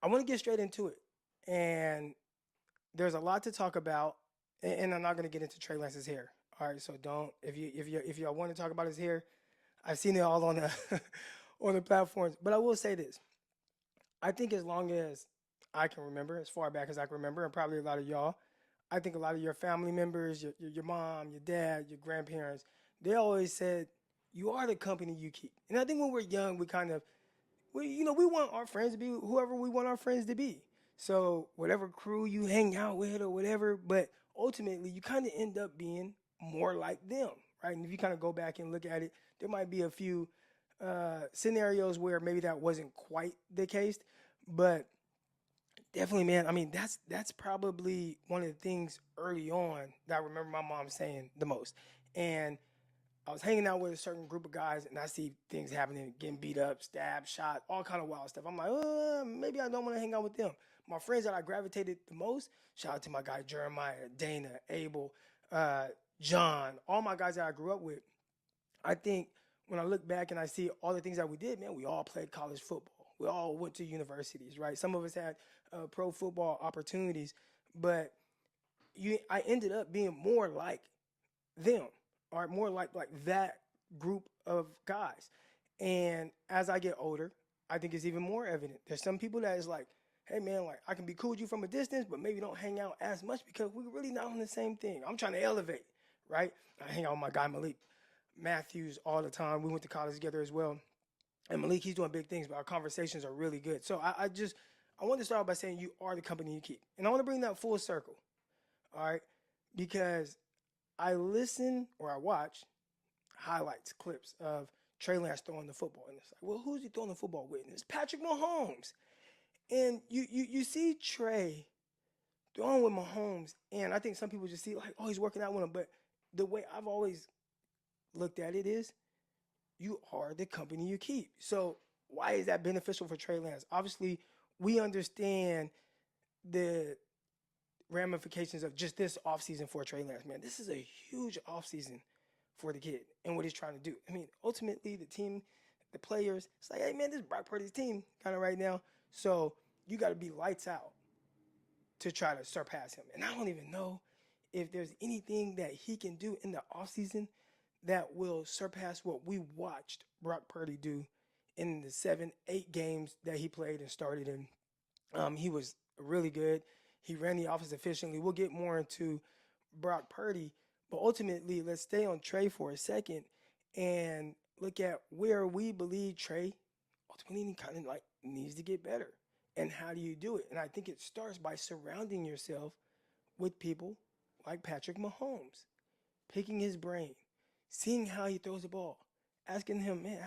I want to get straight into it. And there's a lot to talk about, and I'm not going to get into Trey Lance's hair. All right, so don't if y'all want to talk about his hair, I've seen it all on the on the platforms. But I will say this: I think as long as I can remember, as far back as I can remember, and probably a lot of y'all, I think a lot of your family members, your mom, your dad, your grandparents, they always said, "You are the company you keep." And I think when we're young, we kind of we want our friends to be whoever we want our friends to be. So whatever crew you hang out with or whatever, but ultimately you kind of end up being more like them, right? And if you kind of go back and look at it, there might be a few scenarios where maybe that wasn't quite the case, but definitely, man. I mean, that's probably one of the things early on that I remember my mom saying the most. And I was hanging out with a certain group of guys, and I see things happening, getting beat up, stabbed, shot, all kind of wild stuff. I'm like, maybe I don't want to hang out with them. My friends that I gravitated the most, shout out to my guy Jeremiah, Dana, Abel, uh, John, all my guys that I grew up with. I think when I look back and I see all the things that we did, man, we all played college football. We all went to universities, right? Some of us had pro football opportunities, but I ended up being more like them, or more like that group of guys. And as I get older, I think it's even more evident. There's some people that is like, hey man, like I can be cool with you from a distance, but maybe don't hang out as much because we're really not on the same thing. I'm trying to elevate, right? I hang out with my guy Malik Matthews all the time. We went to college together as well. And Malik, he's doing big things, but our conversations are really good. So I want to start by saying you are the company you keep. And I want to bring that full circle, all right? Because I listen or I watch highlights, clips of Trey Lance throwing the football. And it's like, well, who's he throwing the football with? And it's Patrick Mahomes. And you see Trey throwing with Mahomes, and I think some people just see like, oh, he's working out with him. But the way I've always looked at it is you are the company you keep. So why is that beneficial for Trey Lance? Obviously, we understand the ramifications of just this offseason for Trey Lance. Man, this is a huge offseason for the kid and what he's trying to do. I mean, ultimately, the team, the players, it's like, hey, man, this is Brock Purdy's team kind of right now. So you got to be lights out to try to surpass him. And I don't even know if there's anything that he can do in the offseason that will surpass what we watched Brock Purdy do in the 7, 8 games that he played and started in. He was really good. He ran the offense efficiently. We'll get more into Brock Purdy, but ultimately, let's stay on Trey for a second and look at where we believe Trey ultimately kind of like needs to get better. And how do you do it? And I think it starts by surrounding yourself with people like Patrick Mahomes, picking his brain, seeing how he throws the ball, asking him, man,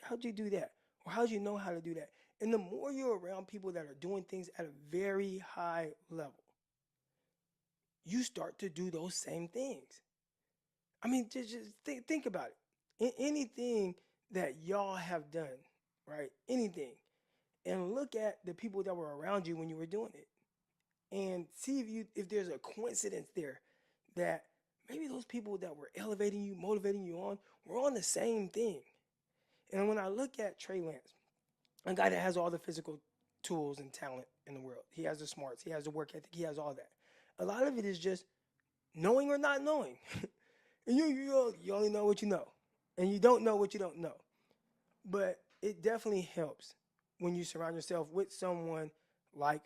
how'd you do that? Or how'd you know how to do that? And the more you're around people that are doing things at a very high level, you start to do those same things. I mean, just think about it. Anything that y'all have done, right? Anything. And look at the people that were around you when you were doing it. And see if there's a coincidence there that maybe those people that were elevating you, motivating you on, were on the same thing. And when I look at Trey Lance, a guy that has all the physical tools and talent in the world, he has the smarts, he has the work ethic, he has all that. A lot of it is just knowing or not knowing. And you only know what you know, and you don't know what you don't know. But it definitely helps when you surround yourself with someone like,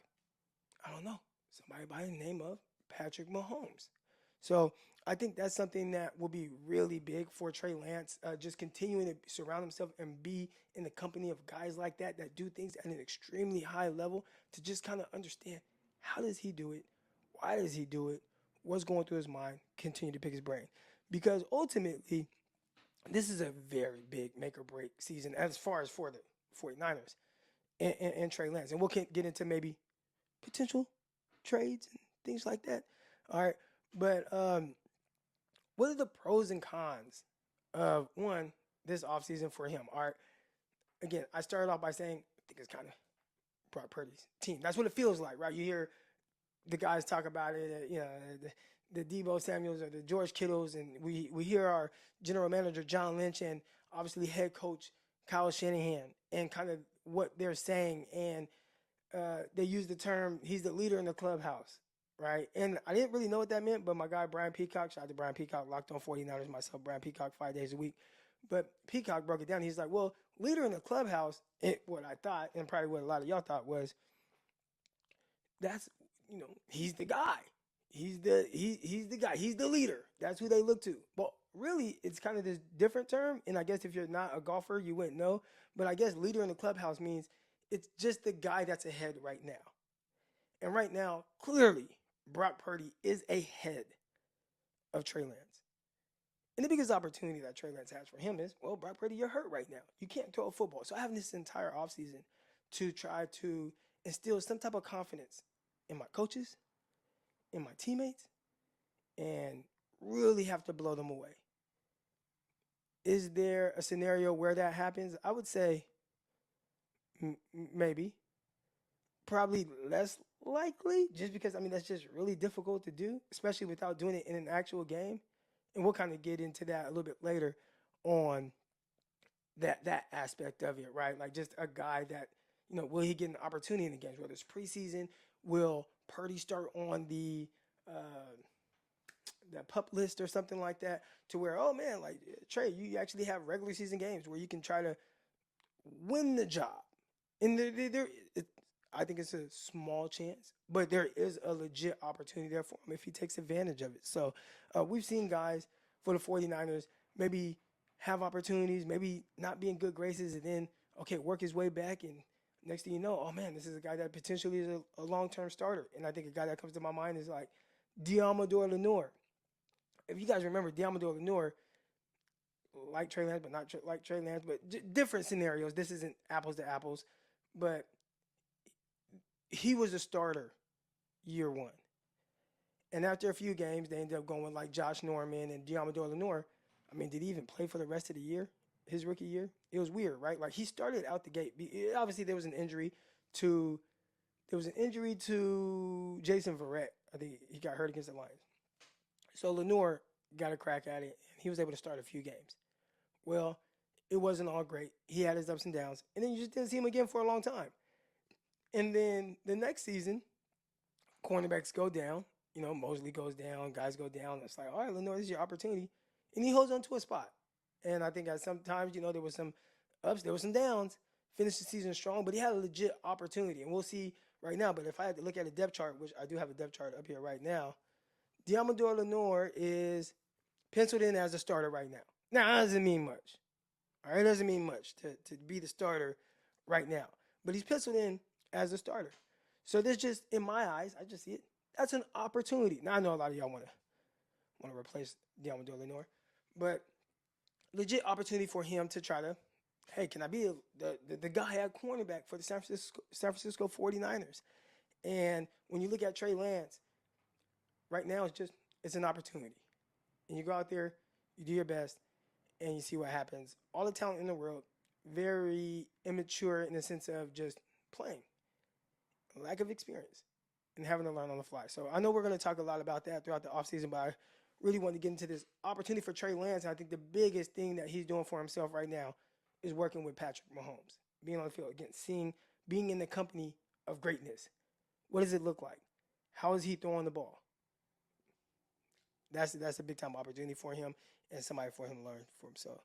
I don't know, somebody by the name of Patrick Mahomes. So I think that's something that will be really big for Trey Lance. Just continuing to surround himself and be in the company of guys like that do things at an extremely high level to just kind of understand how does he do it, why does he do it, what's going through his mind. Continue to pick his brain because ultimately this is a very big make or break season as far as for the 49ers and Trey Lance. And we'll get into maybe potential trades and things like that. All right. But what are the pros and cons of one, this offseason for him? All right. Again, I started off by saying I think it's kind of Brock Purdy's team. That's what it feels like, right? You hear the guys talk about it, the Debo Samuels or the George Kittles, and we hear our general manager John Lynch and obviously head coach Kyle Shanahan and kind of what they're saying. And they use the term he's the leader in the clubhouse, right? And I didn't really know what that meant, but my guy Brian Peacock, shout out to Brian Peacock, locked on 49ers, myself, Brian Peacock, 5 days a week. But Peacock broke it down. He's like, well, leader in the clubhouse, what I thought, and probably what a lot of y'all thought was, that's, he's the guy. He's the guy. He's the leader. That's who they look to. But really, it's kind of this different term. And I guess if you're not a golfer, you wouldn't know. But I guess leader in the clubhouse means it's just the guy that's ahead right now. And right now, clearly, Brock Purdy is ahead of Trey Lance. And the biggest opportunity that Trey Lance has for him is, well, Brock Purdy, you're hurt right now. You can't throw a football. So I have this entire offseason to try to instill some type of confidence in my coaches, in my teammates, and really have to blow them away. Is there a scenario where that happens? I would say maybe. Probably less likely, just because, that's just really difficult to do, especially without doing it in an actual game. And we'll kind of get into that a little bit later on that aspect of it, right? Like just a guy that, will he get an opportunity in the games, whether it's preseason? Will Purdy start on the pup list or something like that, to where, oh man, like Trey, you actually have regular season games where you can try to win the job. And I think it's a small chance, but there is a legit opportunity there for him if he takes advantage of it. So we've seen guys for the 49ers maybe have opportunities, maybe not be in good graces, and then, okay, work his way back. And next thing you know, oh man, this is a guy that potentially is a long-term starter. And I think a guy that comes to my mind is like Diamador Lenoir. If you guys remember, Diamador Lenoir, like Trey Lance, but not like Trey Lance, but different scenarios. This isn't apples to apples, but he was a starter year one. And after a few games, they ended up going with like Josh Norman and Diamador Lenoir. Did he even play for the rest of the year, his rookie year? It was weird, right? Like he started out the gate. Obviously, there was an injury to Jason Verrett. I think he got hurt against the Lions. So Lenoir got a crack at it, and he was able to start a few games. Well, it wasn't all great. He had his ups and downs, and then you just didn't see him again for a long time. And then the next season, cornerbacks go down. Mosley goes down, guys go down. It's like, all right, Lenoir, this is your opportunity. And he holds on to a spot. And I think at some times, there was some ups, there were some downs. Finished the season strong, but he had a legit opportunity. And we'll see right now. But if I had to look at a depth chart, which I do have a depth chart up here right now, Diamador Lenoir is penciled in as a starter right now. Now, that doesn't mean much. All right, it doesn't mean much to be the starter right now. But he's penciled in as a starter. So there's just, in my eyes, I just see it. That's an opportunity. Now, I know a lot of y'all want to replace Diamador Lenoir, but legit opportunity for him to try to, hey, can I be the guy at cornerback for the San Francisco 49ers? And when you look at Trey Lance, right now it's an opportunity. And you go out there, you do your best, and you see what happens. All the talent in the world, very immature in the sense of just playing. Lack of experience and having to learn on the fly. So I know we're going to talk a lot about that throughout the offseason, but I really want to get into this opportunity for Trey Lance. And I think the biggest thing that he's doing for himself right now is working with Patrick Mahomes, being on the field, again, being in the company of greatness. What does it look like? How is he throwing the ball? That's a big time opportunity for him and somebody for him to learn for himself.